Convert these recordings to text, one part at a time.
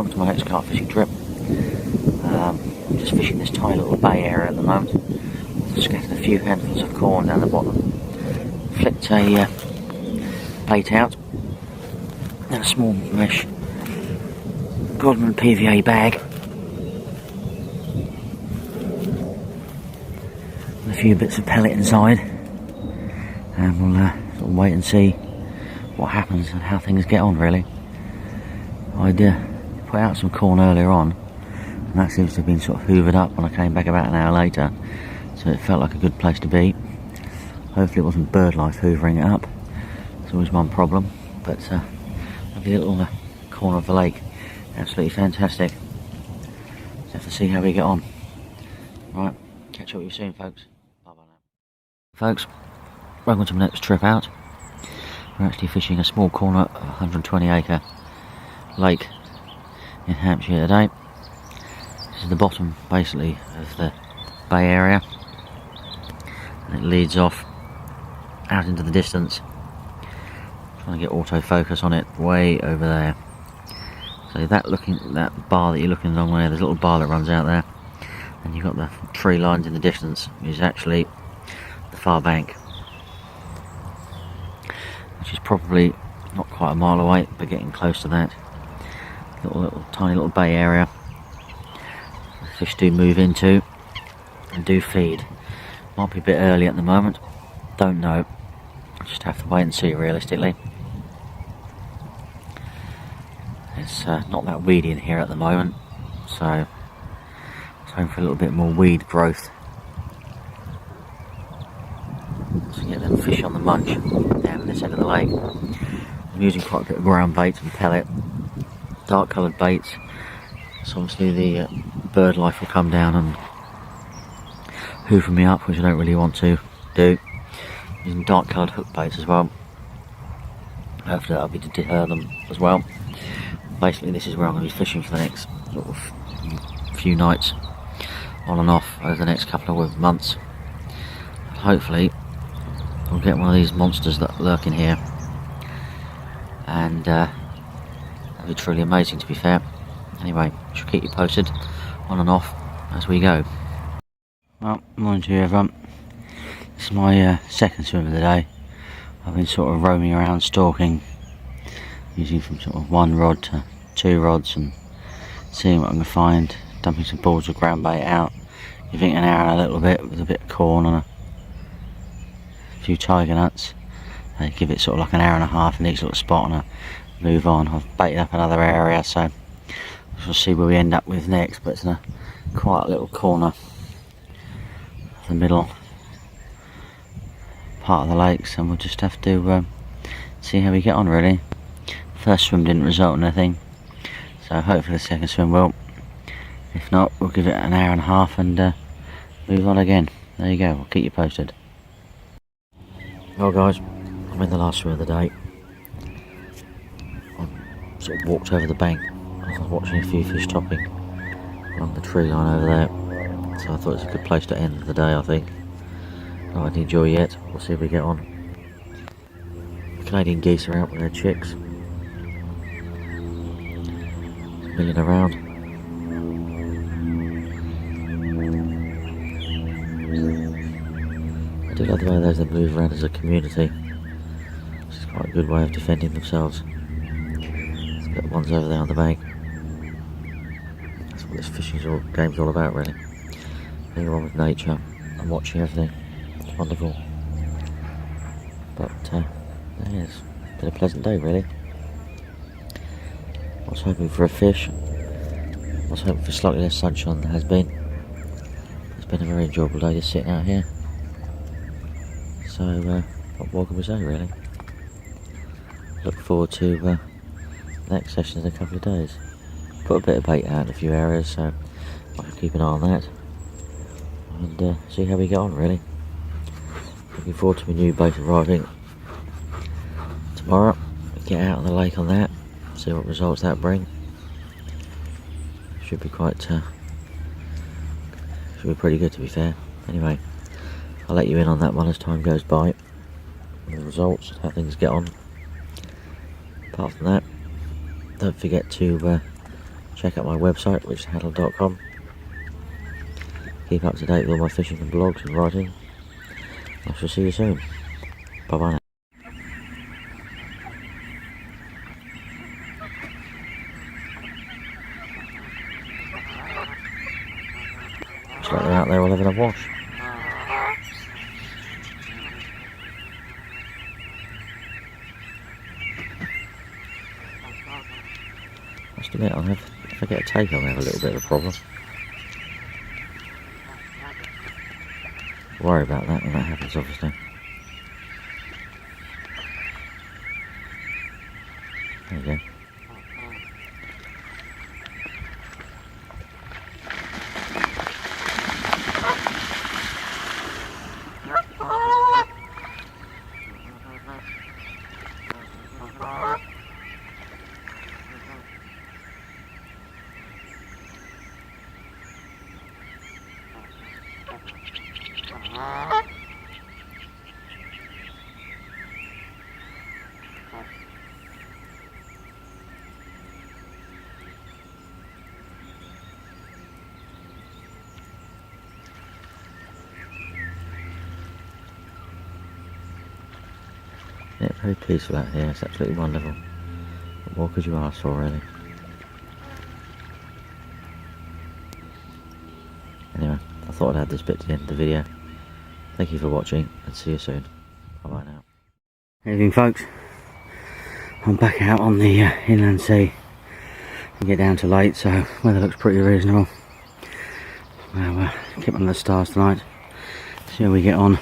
welcome to my next carp fishing trip. Just fishing this tiny little bay area at the moment. Just getting a few handfuls of corn down the bottom. Flicked a bait out in a small mesh Godman PVA bag. With a few bits of pellet inside. And we'll sort of wait and see what happens and how things get on, really. I'd put out some corn earlier on, and that seems to have been sort of hoovered up when I came back about an hour later, so it felt like a good place to be. Hopefully it wasn't bird life hoovering it up. It's always one problem, but lovely little corner of the lake, absolutely fantastic. Just have to see how we get on. Right, catch up with you soon, folks. Bye bye now. Folks, welcome to my next trip out. We're actually fishing a small corner of 120 acre lake in Hampshire today. This is the bottom basically of the bay area, and it leads off out into the distance. Trying to get autofocus on it way over there. So that bar that you're looking along there, there's a little bar that runs out there, and you've got the tree lines in the distance, which is actually the far bank, which is probably not quite a mile away, but getting close to that. Tiny little bay area the fish do move into and do feed. Might be a bit early at the moment, don't know, just have to wait and see realistically. It's not that weedy in here at the moment, so I was hoping for a little bit more weed growth to get them fish on the munch down in this end of the lake. I'm using quite a bit of ground bait and pellet, dark coloured baits, so obviously the bird life will come down and hoover me up, which I don't really want to do. Using dark coloured hook baits as well. Hopefully that'll be to deter them as well. Basically this is where I'm going to be fishing for the next sort of few nights, on and off over the next couple of months. Hopefully we'll get one of these monsters that lurk in here, and that'd be truly amazing, to be fair. Anyway, I shall keep you posted on and off as we go. Well, morning to you everyone. This is my second swim of the day. I've been sort of roaming around stalking, using from sort of 1 rod to 2 rods and seeing what I can find, dumping some balls of ground bait out, giving it an hour and a little bit with a bit of corn and a few tiger nuts. Give it sort of like an hour and a half in each little spot and I move on. I've baited up another area, so we'll see where we end up with next, but it's in a quiet little corner of the middle part of the lakes, and we'll just have to see how we get on, really. First swim didn't result in anything, so hopefully the second swim will. If not, we'll give it an hour and a half and move on again. There you go, I'll keep you posted. Well guys, I'm in the last swim of the day. I sort of walked over the bank. I was watching a few fish topping along the tree line over there, so I thought it's a good place to end the day, I think. Not had any joy yet, we'll see if we get on. The Canadian geese are out with their chicks, milling around. I do like the way those that move around as a community. This is quite a good way of defending themselves. There's a bit of ones over there on the bank. That's what this fishing game's all about, really. Being on with nature and watching everything. It's wonderful. But yeah, it's been a pleasant day, really. I was hoping for a fish. I was hoping for slightly less sunshine than there has been. It's been a very enjoyable day just sitting out here. So what more can we say, really? Look forward to the next session in a couple of days. Put a bit of bait out in a few areas, so I can keep an eye on that and see how we get on, really. Looking forward to my new bait arriving tomorrow. Get out on the lake on that, see what results that bring. Should be pretty good, to be fair. Anyway, I'll let you in on that one as time goes by, the results, how things get on. Apart from that, don't forget to check out my website, richardhandle.com. Keep up to date with all my fishing and blogs and writing. I shall see you soon. Bye bye now. Looks like they're out there all having a wash. Must admit, if I get a take, I'll have a little bit of a problem. Worry about that when that happens, obviously. There you go. Yeah, very peaceful out here, it's absolutely wonderful. What more could you ask for, really? Anyway, I thought I'd add this bit to the end of the video. Thank you for watching, and see you soon. Bye bye now. Evening folks, I'm back out on the inland sea. I get down to late, so weather looks pretty reasonable. We'll keep under the stars tonight, see how we get on.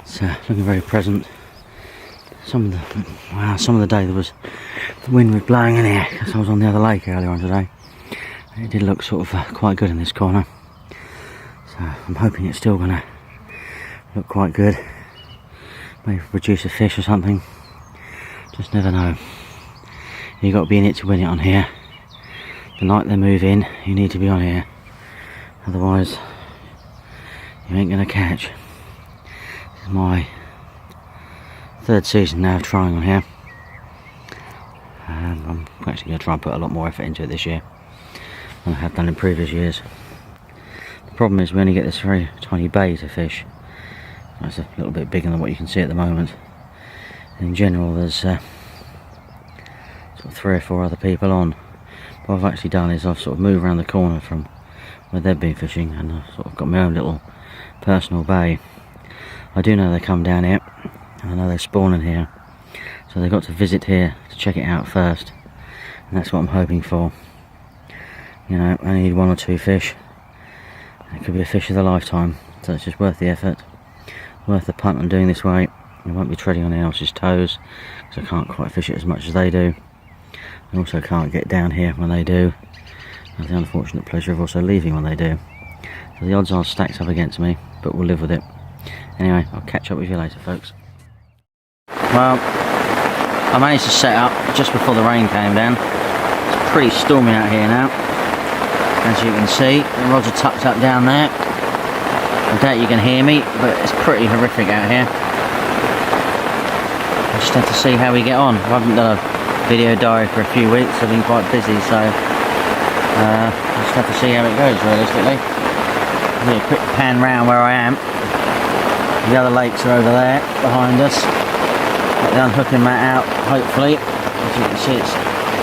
It's looking very pleasant. Some of the day the wind was blowing in here, because I was on the other lake earlier on today. And it did look sort of quite good in this corner. So I'm hoping it's still going to look quite good. Maybe produce a fish or something. Just never know. You've got to be in it to win it on here. The night they move in, you need to be on here. Otherwise, you ain't going to catch. This is my third season now of trying on here. And I'm actually going to try and put a lot more effort into it this year than I have done in previous years. The problem is we only get this very tiny bay to fish. It's a little bit bigger than what you can see at the moment. And in general there's sort of 3 or 4 other people on. What I've actually done is I've sort of moved around the corner from where they've been fishing, and I've sort of got my own little personal bay. I do know they come down here, and I know they spawn in here, so they've got to visit here to check it out first, and that's what I'm hoping for. You know, I need 1 or 2 fish. It could be a fish of the lifetime, so it's just worth the effort, worth the punt on doing this way. I won't be treading on anyone else's toes, because I can't quite fish it as much as they do. I also can't get down here when they do. I have the unfortunate pleasure of also leaving when they do. So the odds are stacked up against me, but we'll live with it. Anyway, I'll catch up with you later, folks. Well, I managed to set up just before the rain came down. It's pretty stormy out here now. As you can see, the rods are tucked up down there. I doubt you can hear me, but it's pretty horrific out here. I just have to see how we get on. I haven't done a video diary for a few weeks, I've been quite busy, so I just have to see how it goes realistically. I'll do a quick pan round where I am. The other lakes are over there behind us. Get the unhooking mat out, hopefully. As you can see, it's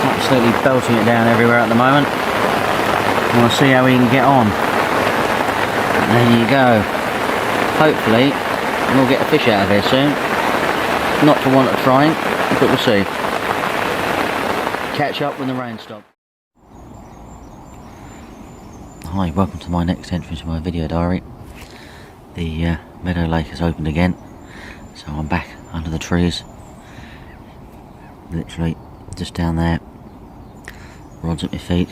absolutely belting it down everywhere at the moment. And we'll see how we can get on. There you go. Hopefully we'll get a fish out of here soon. Not for want of trying, but we'll see. Catch up when the rain stops. Hi, welcome to my next entry to my video diary. The meadow lake has opened again, so I'm back under the trees. Literally just down there. Rods at my feet.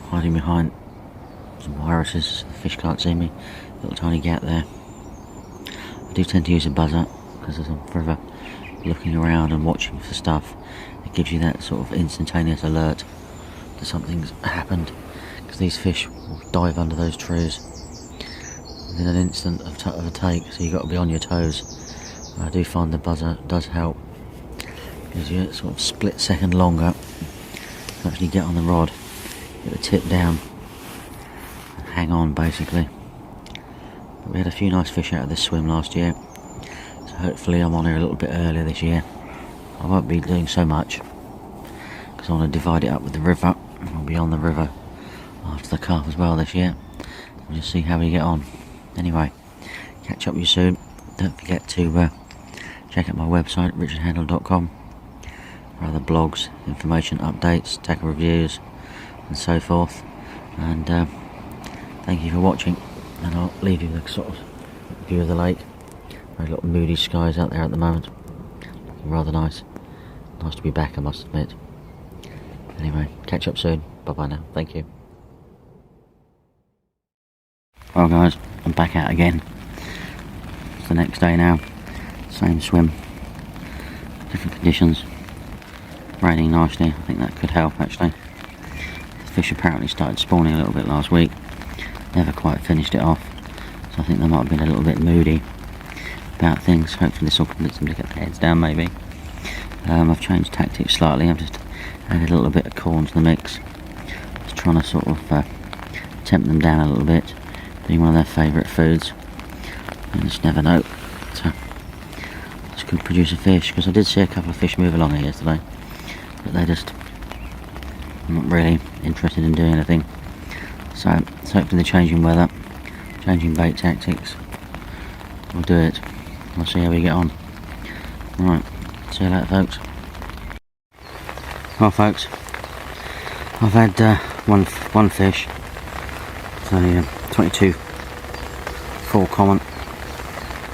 Hiding behind some irises so the fish can't see me. Little tiny gap there. I do tend to use a buzzer because as I'm forever looking around and watching for stuff, it gives you that sort of instantaneous alert that something's happened, because these fish will dive under those trees within an instant of a take, so you've got to be on your toes. And I do find the buzzer does help, gives you a sort of split second longer to actually get on the rod, get the tip down, and hang on basically. But we had a few nice fish out of this swim last year, so hopefully I'm on here a little bit earlier this year. I won't be doing so much because I want to divide it up with the river. I'll be on the river after the carp as well this year. We'll just see how we get on. Anyway, catch up with you soon. Don't forget to check out my website, richardhandel.com, for other blogs, information, updates, tackle reviews and so forth. And thank you for watching, and I'll leave you with a sort of view of the lake. Very little moody skies out there at the moment. Looking rather nice. Nice to be back, I must admit. Anyway, catch up soon. Bye bye now. Thank you. Well guys, I'm back out again. It's the next day now. Same swim. Different conditions. Raining nicely. I think that could help actually. The fish apparently started spawning a little bit last week. Never quite finished it off. So I think they might have been a little bit moody about things. Hopefully this will convince them to get their heads down maybe. I've changed tactics slightly. I've just added a little bit of corn to the mix. Just trying to sort of tempt them down a little bit. Being one of their favourite foods. You just never know. So this could produce a fish, because I did see a couple of fish move along here yesterday, but they're just not really interested in doing anything. So hopefully the changing weather, changing bait tactics will do it. We'll see how we get on. Right, see you later folks. Well folks, I've had one fish. So 22 full common.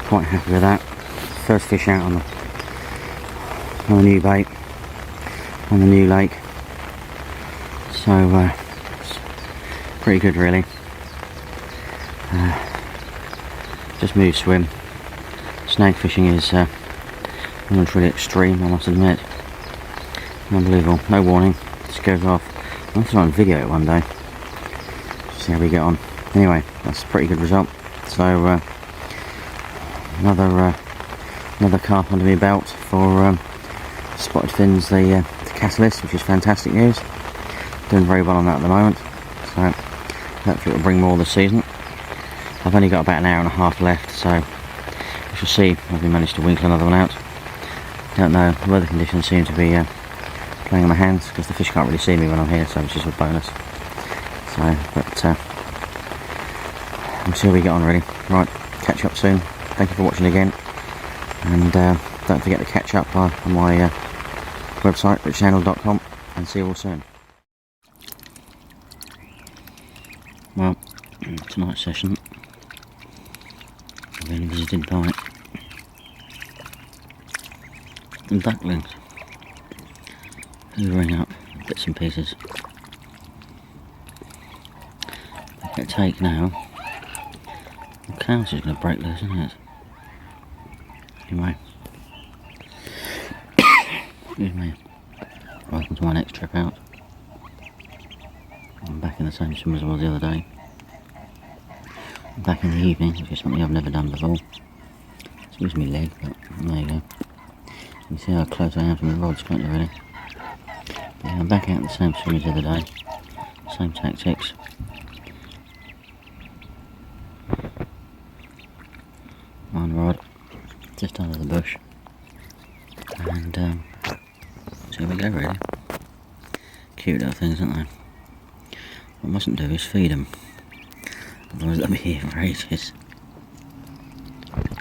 Quite happy with that. First fish out on the new bait on the new lake. So it's pretty good really. Just move swim. Snag fishing is not really extreme, I must admit. Unbelievable. No warning. Just goes off. I'll have to try and video it one day. See how we get on. Anyway, that's a pretty good result. So another carp under my belt for spotted fins, the catalyst, which is fantastic news. Doing very well on that at the moment. So hopefully it'll bring more this season. I've only got about an hour and a half left, so we shall see if we manage to winkle another one out. Don't know. The weather conditions seem to be playing on my hands, because the fish can't really see me when I'm here, so it's just a bonus. So, but we'll see how we get on really. Right, catch up soon. Thank you for watching again, and don't forget to catch up on my website, richardhandel.com, and see you all soon. Well, tonight's session I've been visited by some ducklings hoovering up bits and pieces. Get a take now. The couch is going to break loose, isn't it? Anyway, excuse me. Welcome to my next trip out. I'm back in the same swim as I was the other day. I'm back in the evening, which is something I've never done before. Excuse me leg, but there you go. You can see how close I am to the rods, can't you really? But yeah, I'm back out in the same swim as the other day. Same tactics. One rod, just under the bush. And so here we go really. Cute little things, aren't they? What I mustn't do is feed them. Otherwise they'll be here for ages.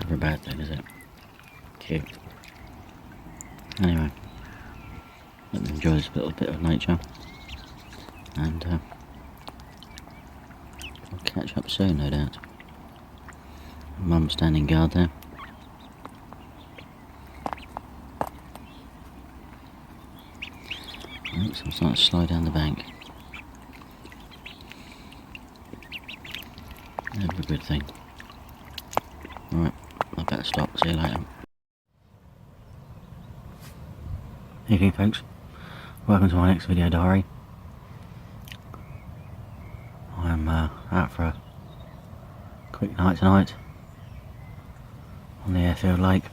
Never a bad thing, is it? Cute. Anyway, let them enjoy this little bit of nature. And I'll catch up soon, no doubt. Mum standing guard there. Oops, I'm starting to slow down the bank. Never a good thing. Right, I better stop. See you later. Evening folks, welcome to my next video diary. I'm out for a quick night tonight on the airfield lake.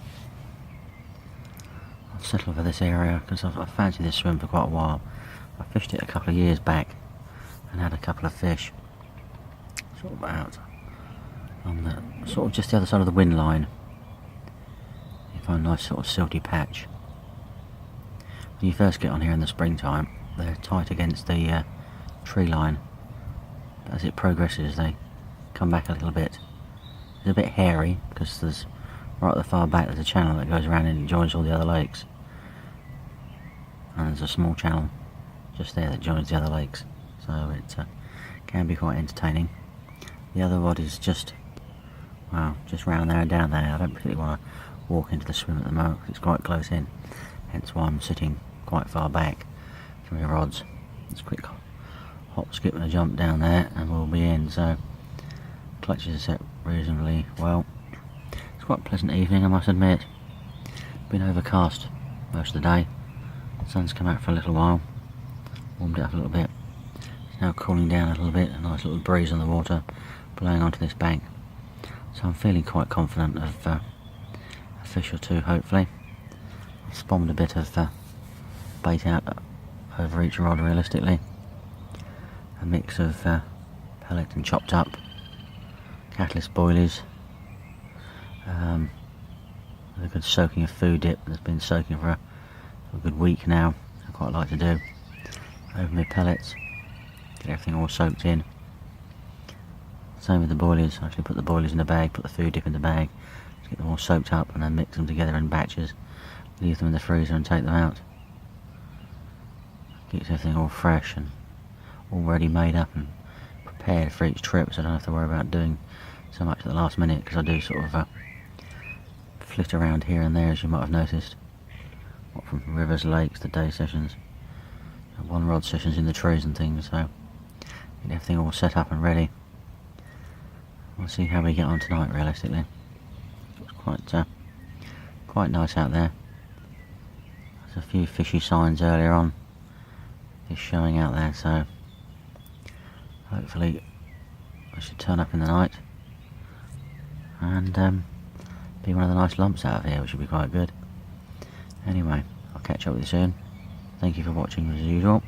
I've settled for this area because I've fancied this swim for quite a while. I fished it a couple of years back and had a couple of fish sort of out on the sort of just the other side of the wind line. You find a nice sort of silty patch. When you first get on here in the springtime, they're tight against the tree line, but as it progresses they come back a little bit. It's a bit hairy because there's right at the far back there's a channel that goes around and joins all the other lakes, and there's a small channel just there that joins the other lakes, so it can be quite entertaining. The other rod is just, well, just round there and down there. I don't particularly want to walk into the swim at the moment because it's quite close in, hence why I'm sitting quite far back from your rods. It's a quick hop, skip and a jump down there and we'll be in. So clutches are set reasonably well. It's quite a pleasant evening, I must admit. Been overcast most of the day. The sun's come out for a little while, warmed it up a little bit. It's now cooling down a little bit, a nice little breeze on the water blowing onto this bank. So I'm feeling quite confident of a fish or two, hopefully. I've spawned a bit of bait out over each rod realistically. A mix of pellet and chopped up catalyst boilies. A good soaking of food dip that's been soaking for a good week now. I quite like to do. Over my pellets, get everything all soaked in. Same with the boilies. I actually put the boilies in a bag, put the food dip in the bag, get them all soaked up and then mix them together in batches, leave them in the freezer and take them out. Keeps everything all fresh and all ready made up and prepared for each trip, so I don't have to worry about doing so much at the last minute, because I do sort of flit around here and there, as you might have noticed. What, from rivers, lakes to day sessions, one rod sessions in the trees and things, so get everything all set up and ready. We'll see how we get on tonight realistically. It's quite nice out there. There's a few fishy signs earlier on, fish showing out there, so hopefully I should turn up in the night and be one of the nice lumps out of here, which would be quite good. Anyway, I'll catch up with you soon. Thank you for watching as usual,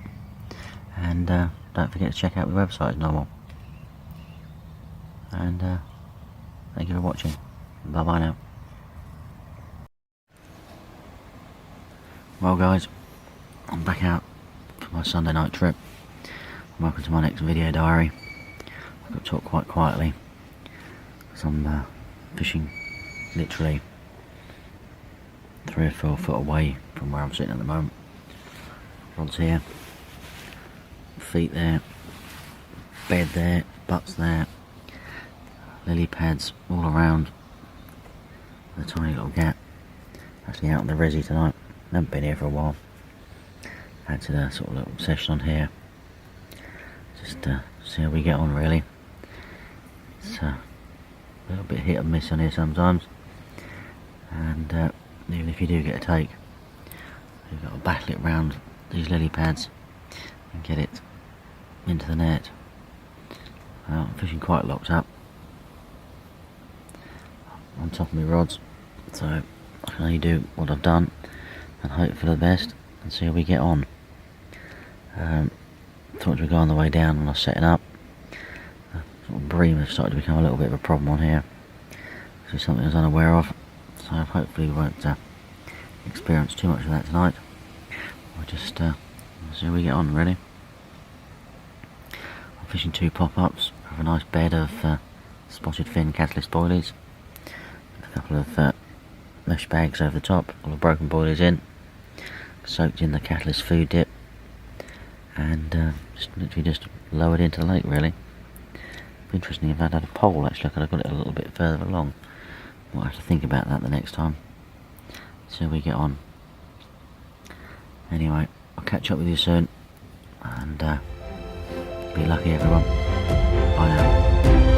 and don't forget to check out the website as normal. And thank you for watching. Bye bye now. Well guys, I'm back out for my Sunday night trip. Welcome to my next video diary. I've got to talk quite quietly because I'm fishing literally 3 or 4 foot away from where I'm sitting at the moment. Rods here, feet there, bed there, butts there, lily pads all around the tiny little gap. Actually out on the resi tonight. Haven't been here for a while. Fancy a sort of little session on here. Just see how we get on really. It's a little bit hit and miss on here sometimes. And even if you do get a take, you've got to battle it round these lily pads and get it into the net. I'm fishing quite locked up on top of my rods, so I can only do what I've done and hope for the best and see how we get on. Thought we'd go on the way down when I was setting up. Sort of bream has started to become a little bit of a problem on here, which is something I was unaware of, so hopefully we won't experience too much of that tonight. We'll just see how we get on really. I'm fishing 2 pop-ups with a nice bed of spotted fin catalyst boilies, a couple of mesh bags over the top, all the broken boilies in, soaked in the catalyst food dip, and literally just lowered into the lake really. Interesting if I'd had a pole actually, I could have got it a little bit further along. Might have to think about that the next time. See how we get on. Anyway, I'll catch up with you soon, and be lucky everyone. Bye now.